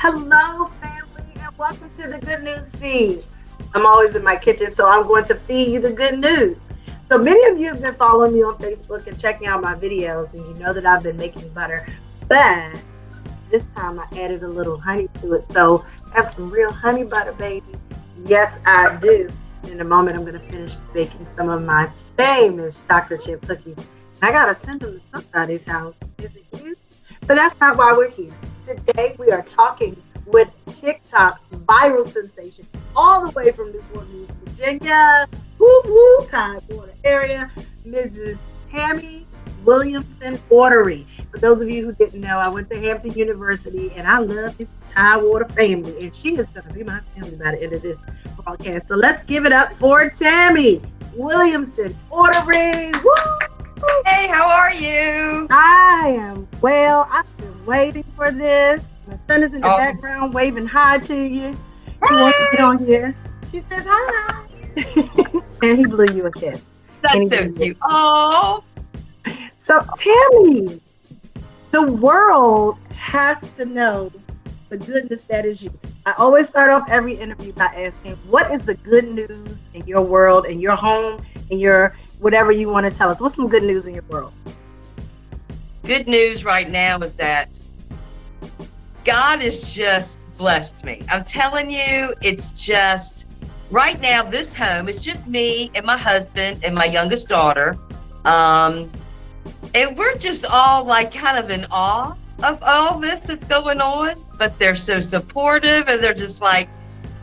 Hello, family, and welcome to the Good News Feed. I'm always in my kitchen, so I'm going to feed you the good news. So many of you have been following me on Facebook and checking out my videos, and you know that I've been making butter. But this time I added a little honey to it, so I have some real honey butter, baby. Yes, I do. In a moment, I'm going to finish baking some of my famous chocolate chip cookies. I got to send them to somebody's house. Is it you? But that's not why we're here. Today, we are talking with TikTok viral sensation all the way from Newport News, Virginia, woo-woo, Tidewater area, Mrs. Tammy Ortery. For those of you who didn't know, I went to Hampton University, and I love this Tidewater family, and she is going to be my family by the end of this broadcast. So let's give it up for Tammy Ortery. Woo! Hey, how are you? I am well. I've been waiting for this. My son is in the background waving hi to you. He wants to get on here. She says hi. And he blew you a kiss. That's so cute. Oh. So Tammy, the world has to know the goodness that is you. I always start off every interview by asking, what is the good news in your world, in your home, in your whatever you want to tell us? What's some good news in your world? Good news right now is that God has just blessed me. I'm telling you, it's just right now, this home, it's just me and my husband and my youngest daughter. And we're just all like kind of in awe of all this that's going on, but they're so supportive, and they're just like,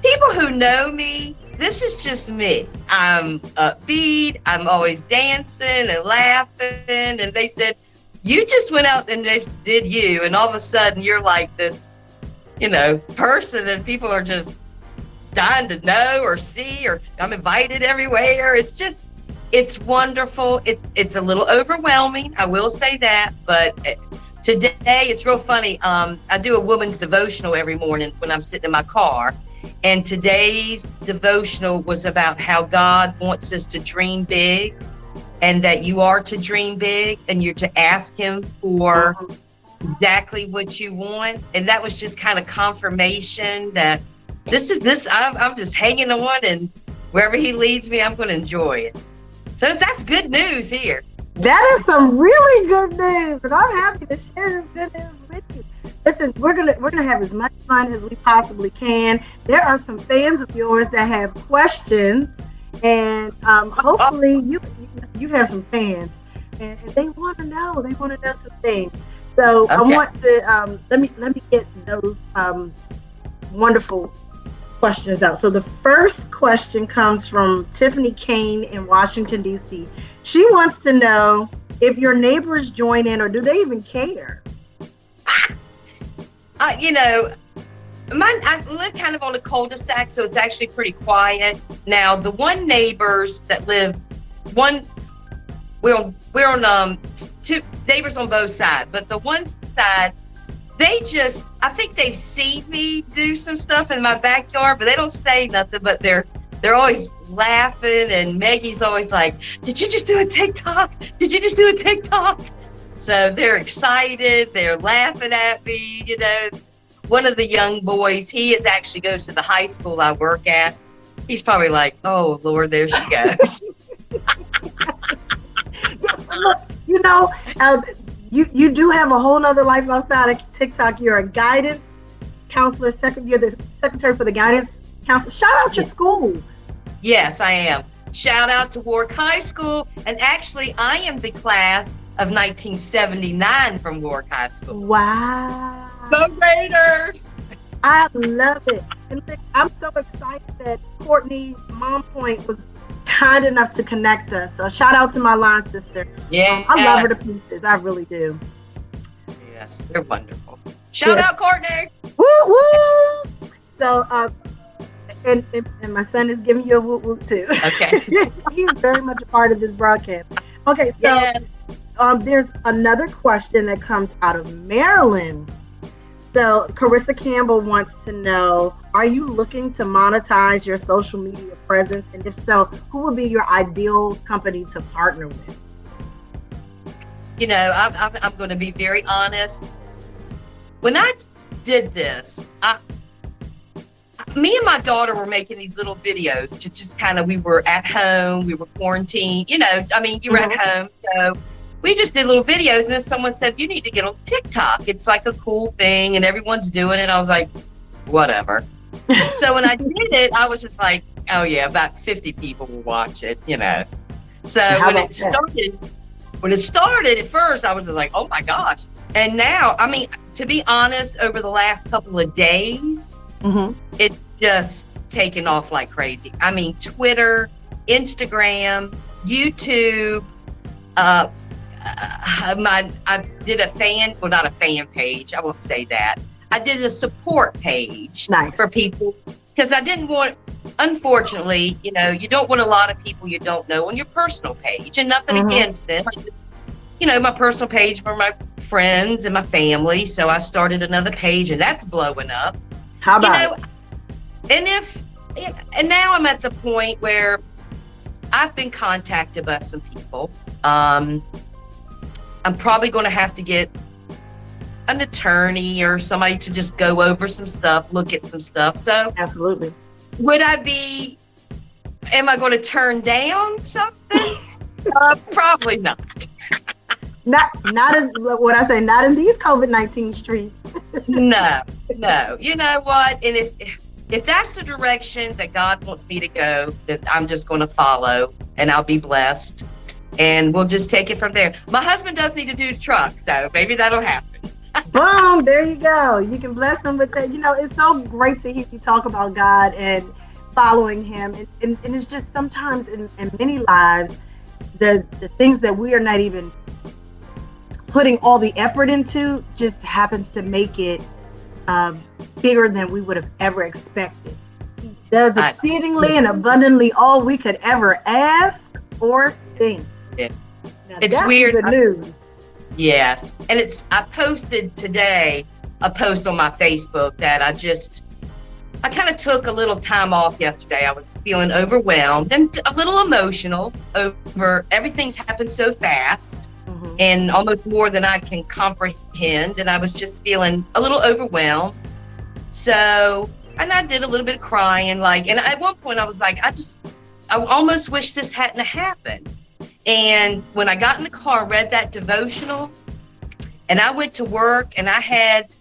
people who know me, this is just me. I'm upbeat. I'm always dancing and laughing. And they said, you just went out and just did you. And all of a sudden you're like this, person, and people are just dying to know or see, or I'm invited everywhere. It's wonderful. It's a little overwhelming. I will say that. But today it's real funny. I do a woman's devotional every morning when I'm sitting in my car. And today's devotional was about how God wants us to dream big, and that you are to dream big, and you're to ask him for exactly what you want. And that was just kind of confirmation that I'm just hanging on, and wherever he leads me, I'm going to enjoy it. So that's good news here. That is some really good news, and I'm happy to share this good news with you. Listen, we're gonna have as much fun as we possibly can. There are some fans of yours that have questions, and hopefully you have some fans, and they want to know. They want to know some things. So okay. I want to let me get those wonderful questions out. So the first question comes from Tiffany Kane in Washington, D.C. She wants to know if your neighbors join in, or do they even care? I live kind of on a cul-de-sac, so it's actually pretty quiet. Now, the one neighbors that live, we're on two neighbors on both sides, but the one side, I think they've seen me do some stuff in my backyard, but they don't say nothing, but they're always laughing, and Maggie's always like, did you just do a TikTok? Did you just do a TikTok? So they're excited, they're laughing at me, One of the young boys, he actually goes to the high school I work at. He's probably like, oh, Lord, there she goes. Look, you do have a whole nother life outside of TikTok. You're a guidance counselor, you're the secretary for the guidance counselor. Shout out your school. Yes, I am. Shout out to Warwick High School. And actually, I am the class of 1979 from Warwick High School. Wow. Go Raiders! I love it. And I'm so excited that Courtney Mom Point was kind enough to connect us. So shout out to my line sister. Yeah. I love her to pieces. I really do. Yes, they're wonderful. Shout out Courtney! Woo woo! So and my son is giving you a woo woo too. Okay. He's very much a part of this broadcast. Okay, so there's another question that comes out of Maryland. So Carissa Campbell wants to know, are you looking to monetize your social media presence? And if so, who would be your ideal company to partner with? I'm going to be very honest. When I did this. Me and my daughter were making these little videos to just kind of, we were at home, we were quarantined, you know, I mean, you were at home. So we just did little videos, and then someone said, you need to get on TikTok. It's like a cool thing and everyone's doing it. I was like, whatever. So when I did it, I was just like, oh yeah, about 50 people will watch it, you know. So when it started at first, I was just like, oh my gosh. And now, I mean, to be honest, over the last couple of days, it's just taken off like crazy. I mean, Twitter, Instagram, YouTube, I did not a fan page, I won't say that. I did a support page for people, because I didn't want, unfortunately, you know, you don't want a lot of people you don't know on your personal page, and nothing against them. You know, my personal page for my friends and my family. So I started another page, and that's blowing up. How about and now I'm at the point where I've been contacted by some people. I'm probably going to have to get an attorney or somebody to just go over some stuff, look at some stuff. So absolutely. Am I going to turn down something? Probably not. Not in what I say, not in these COVID-19 streets. No. You know what? And if that's the direction that God wants me to go, then I'm just going to follow, and I'll be blessed, and we'll just take it from there. My husband does need to do the truck, so maybe that'll happen. Boom, there you go. You can bless him with that. You know, it's so great to hear you talk about God and following him. And it's just sometimes in many lives, the things that we are not even putting all the effort into just happens to make it bigger than we would have ever expected. He does exceedingly and abundantly all we could ever ask or think. Yeah. Now, it's that's weird. Good news. Yes. And I posted today a post on my Facebook that I kind of took a little time off yesterday. I was feeling overwhelmed and a little emotional over everything's happened so fast. And almost more than I can comprehend. And I was just feeling a little overwhelmed. So, and I did a little bit of crying, and at one point I was like, I almost wish this hadn't happened. And when I got in the car, read that devotional, and I went to work, and I had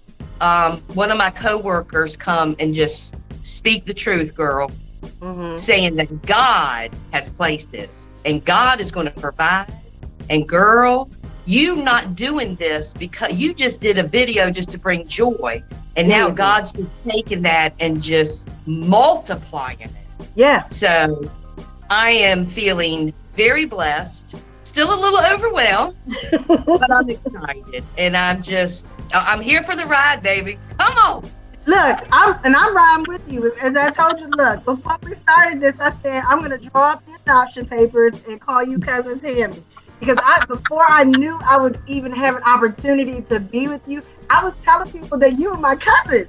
one of my coworkers come and just speak the truth, girl, saying that God has placed this, and God is going to provide. And girl, you not doing this because you just did a video just to bring joy. And now God's just taking that and just multiplying it. Yeah. So I am feeling very blessed, still a little overwhelmed, but I'm excited. And I'm here for the ride, baby. Come on. Look, I'm riding with you. As I told you, look, before we started this, I said, I'm going to draw up the adoption papers and call you Cousin Tammy. Because before I knew I would even have an opportunity to be with you, I was telling people that you were my cousin.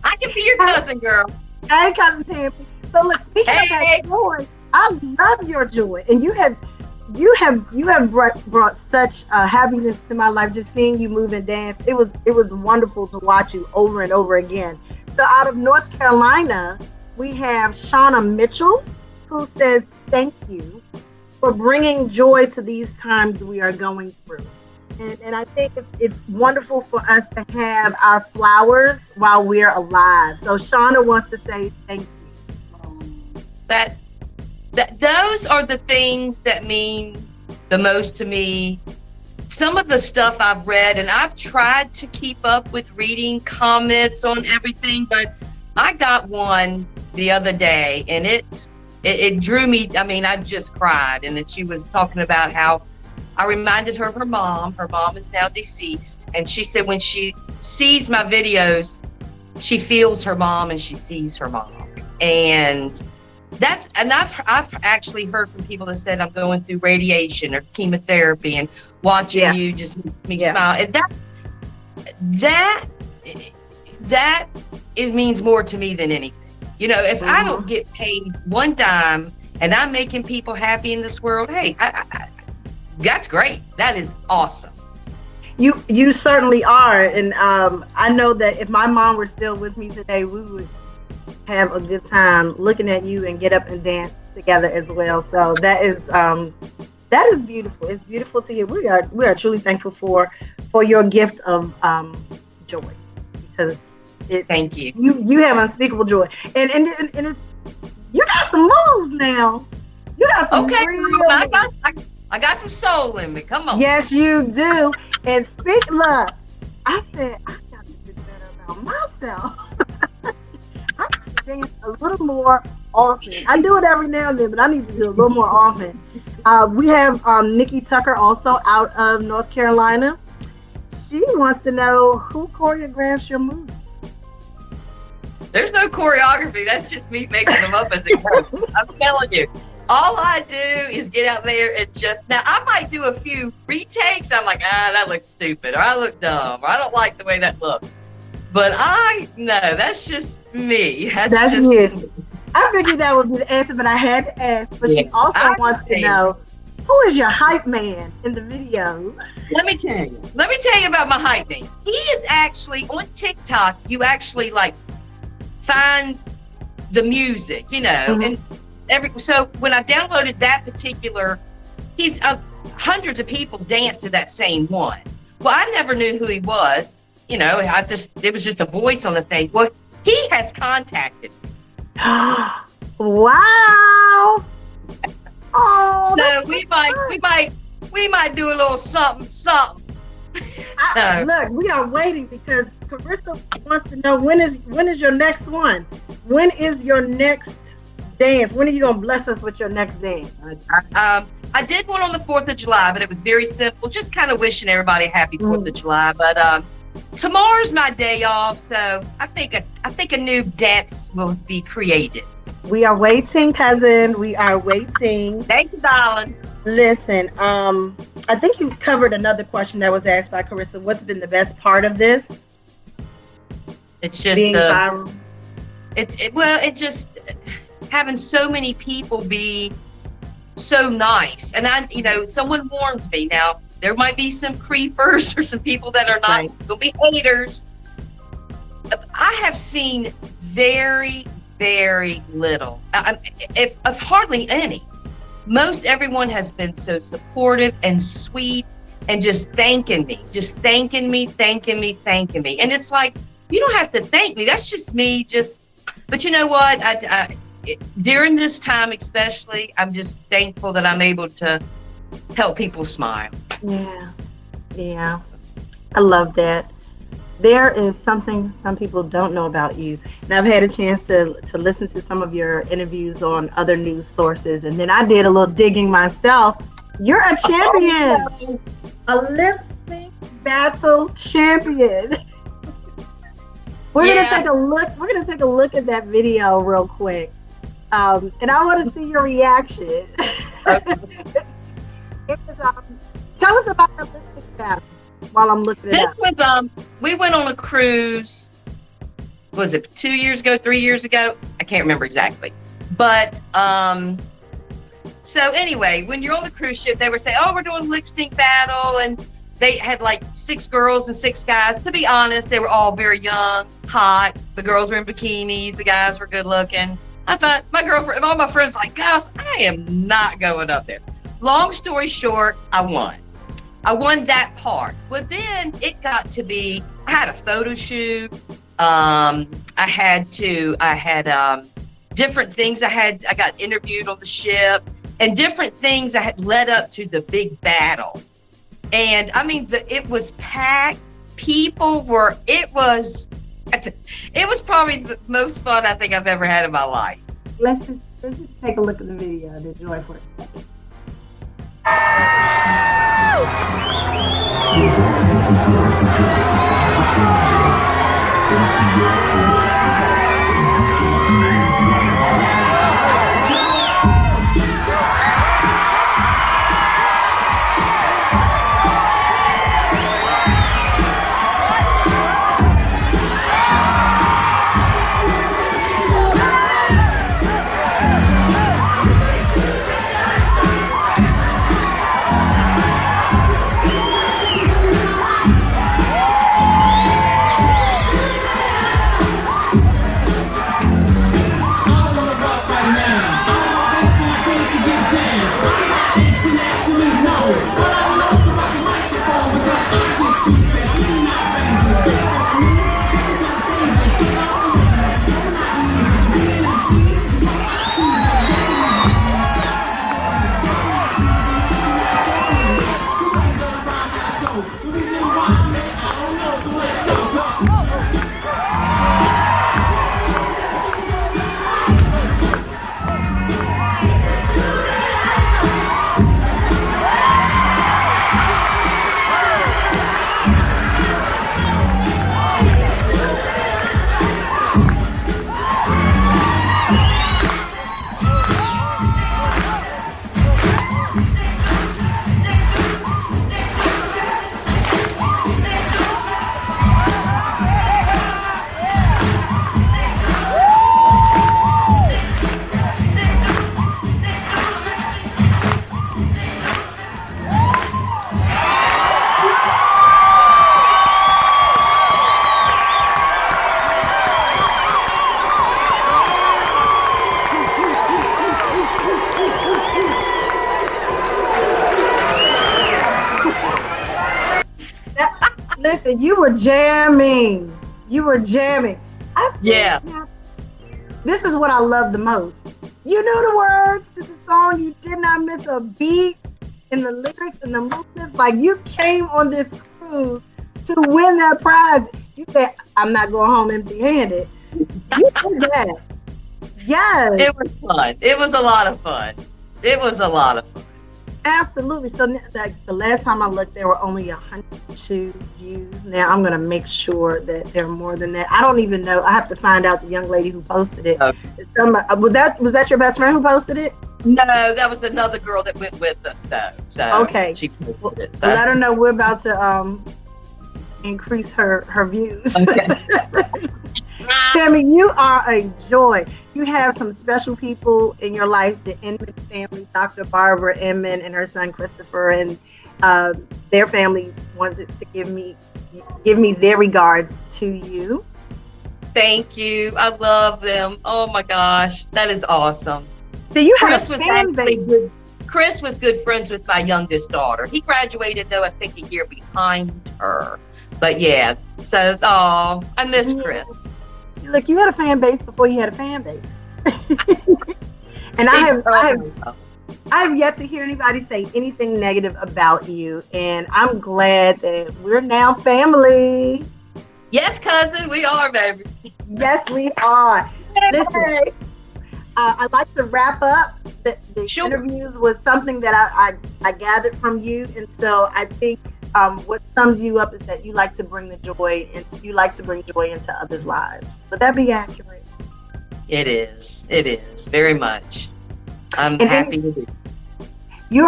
I can be your cousin, girl. Hey, Cousin Tammy. So look, speaking of that joy, I love your joy, and you have brought such happiness to my life. Just seeing you move and dance, it was wonderful to watch you over and over again. So out of North Carolina, we have Shauna Mitchell, who says thank you for bringing joy to these times we are going through. And I think it's wonderful for us to have our flowers while we're alive. So Shauna wants to say thank you. That those are the things that mean the most to me. Some of the stuff I've read, and I've tried to keep up with reading comments on everything, but I got one the other day, and it drew me. I mean, I just cried. And then she was talking about how I reminded her of her mom. Her mom is now deceased. And she said when she sees my videos, she feels her mom and she sees her mom. And I've actually heard from people that said I'm going through radiation or chemotherapy, and watching you just makes me smile. And that it means more to me than anything. You know, if I don't get paid one dime and I'm making people happy in this world, hey, that's great. That is awesome. You certainly are, and I know that if my mom were still with me today, we would have a good time looking at you and get up and dance together as well. So that is beautiful. It's beautiful to hear. We are truly thankful for your gift of joy, because Thank you. You have unspeakable joy, and it's, you got some moves now. You got some Okay, real I got some soul in me. Come on. Yes, you do. And look, I said I got to get better about myself. I need to dance a little more often. I do it every now and then, but I need to do it a little more often. We have Nikki Tucker, also out of North Carolina. She wants to know who choreographs your moves. There's no choreography. That's just me making them up as it goes. I'm telling you. All I do is get out there and now I might do a few retakes. I'm like, that looks stupid, or I look dumb, or I don't like the way that looks. But that's just me. That's just you. I figured that would be the answer, but I had to ask. But she also wants to know, who is your hype man in the videos? Let me tell you about my hype man. He is actually on TikTok. You actually find the music, and so when I downloaded that particular, he's hundreds of people dance to that same one. Well, I never knew who he was. It was just a voice on the thing. Well, he has contacted me. Wow. Oh, so we might do a little something. Look, we are waiting because Carissa wants to know, when is your next one? When is your next dance? When are you gonna bless us with your next dance? I did one on the 4th of July, but it was very simple. Just kind of wishing everybody a happy 4th of July. But tomorrow's my day off, so I think a new dance will be created. We are waiting, cousin. We are waiting. Thank you, darling. Listen, I think you covered another question that was asked by Carissa. What's been the best part of this? It's just being viral. It just having so many people be so nice. And someone warned me. Now, there might be some creepers or some people that are not going to be haters. I have seen very, very little, if hardly any. Most everyone has been so supportive and sweet and just thanking me. And it's like, you don't have to thank me. That's just me. But you know what? During this time especially, I'm just thankful that I'm able to help people smile. Yeah. I love that. There is something some people don't know about you. And I've had a chance to listen to some of your interviews on other news sources. And then I did a little digging myself. You're a champion. A lip sync battle champion. We're gonna take a look. We're gonna take a look at that video real quick. And I want to see your reaction. Tell us about the lip sync battle while I'm looking it up. This was we went on a cruise. Was it 2 years ago, 3 years ago? I can't remember exactly. But so anyway, when you're on the cruise ship, they would say, "Oh, we're doing lip sync battle," and they had 6 girls and 6 guys. To be honest, they were all very young, hot. The girls were in bikinis. The guys were good looking. I thought, my girlfriend, all my friends like, "Gosh, I am not going up there." Long story short, I won. I won that part. But then it got to be, I had a photo shoot. I had different things. I got interviewed on the ship, and different things I had led up to the big battle. And I mean, it was packed. It was probably the most fun I think I've ever had in my life. Let's just take a look at the video and enjoy for a second. Listen, you were jamming. You were jamming. Yeah. This is what I love the most. You knew the words to the song. You did not miss a beat in the lyrics and the movements. Like, you came on this cruise to win that prize. You said, I'm not going home empty-handed. You did that. Yes. It was fun. It was a lot of fun. It was a lot of fun. Absolutely. So like, the last time I looked, there were only 102 views. Now I'm gonna make sure that there are more than that. I don't even know. I have to find out the young lady who posted it. Okay. Was that your best friend who posted it? No, that was another girl that went with us though. So okay. She posted it. So. Let her know we're about to increase her views. Okay. Tammy, you are a joy. You have some special people in your life, the Inman family, Dr. Barbara Inman and her son Christopher, and their family wanted to give me their regards to you. Thank you. I love them. Oh my gosh, that is awesome. So you Chris was actually good. Chris was good friends with my youngest daughter. He graduated though, I think, a year behind her. But yeah, so I miss Chris. Look, you had a fan base before you had a fan base. And I have yet to hear anybody say anything negative about you. And I'm glad that we're now family. Yes, cousin, we are, baby. Yes, we are. Listen, I'd like to wrap up the interviews with something that I gathered from you. And so I think what sums you up is that you like to bring joy into others' lives. Would that be accurate? It is very much. I'm happy to do. You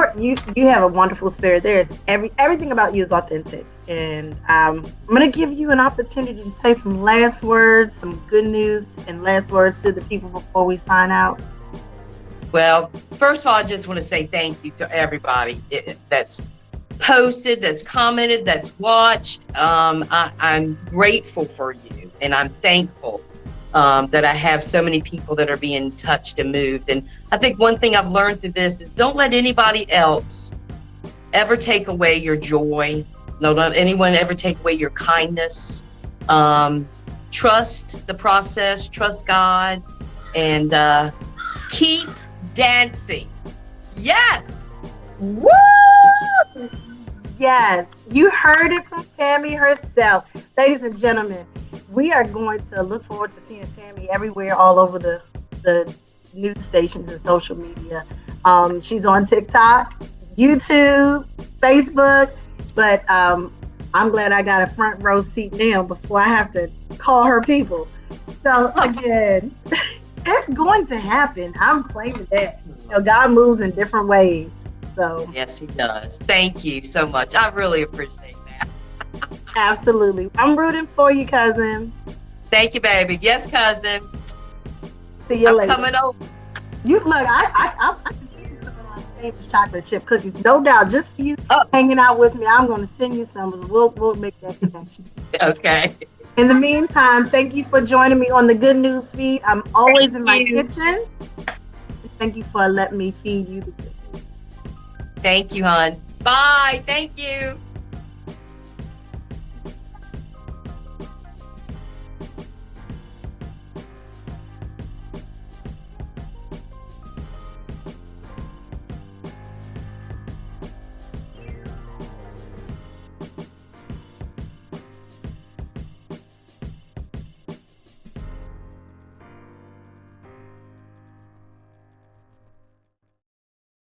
have a wonderful spirit. There's everything about you is authentic, and I'm going to give you an opportunity to say some last words, some good news, and last words to the people before we sign out. Well, first of all, I just want to say thank you to everybody that's posted, that's commented, that's watched. I'm grateful for you, and I'm thankful that I have so many people that are being touched and moved. And I think one thing I've learned through this is don't let anybody else ever take away your joy. No, don't anyone ever take away your kindness. Trust the process, trust God, and keep dancing. Yes. Woo! Yes, you heard it from Tammy herself. Ladies and gentlemen, we are going to look forward to seeing Tammy everywhere, all over the news stations and social media. She's on TikTok, YouTube, Facebook, but I'm glad I got a front row seat now before I have to call her people. So again, it's going to happen. I'm claiming that. God moves in different ways. So yes, he does. Thank you so much. I really appreciate that. Absolutely. I'm rooting for you, cousin. Thank you, baby. Yes, cousin. See you later. Coming over. You look, I can see you some of my famous chocolate chip cookies, no doubt. Just for you hanging out with me, I'm going to send you some. We'll make that connection. Okay. In the meantime, thank you for joining me on the Good News feed. I'm always in my kitchen. Thank you for letting me feed you the good news. Thank you, hon. Bye. Thank you.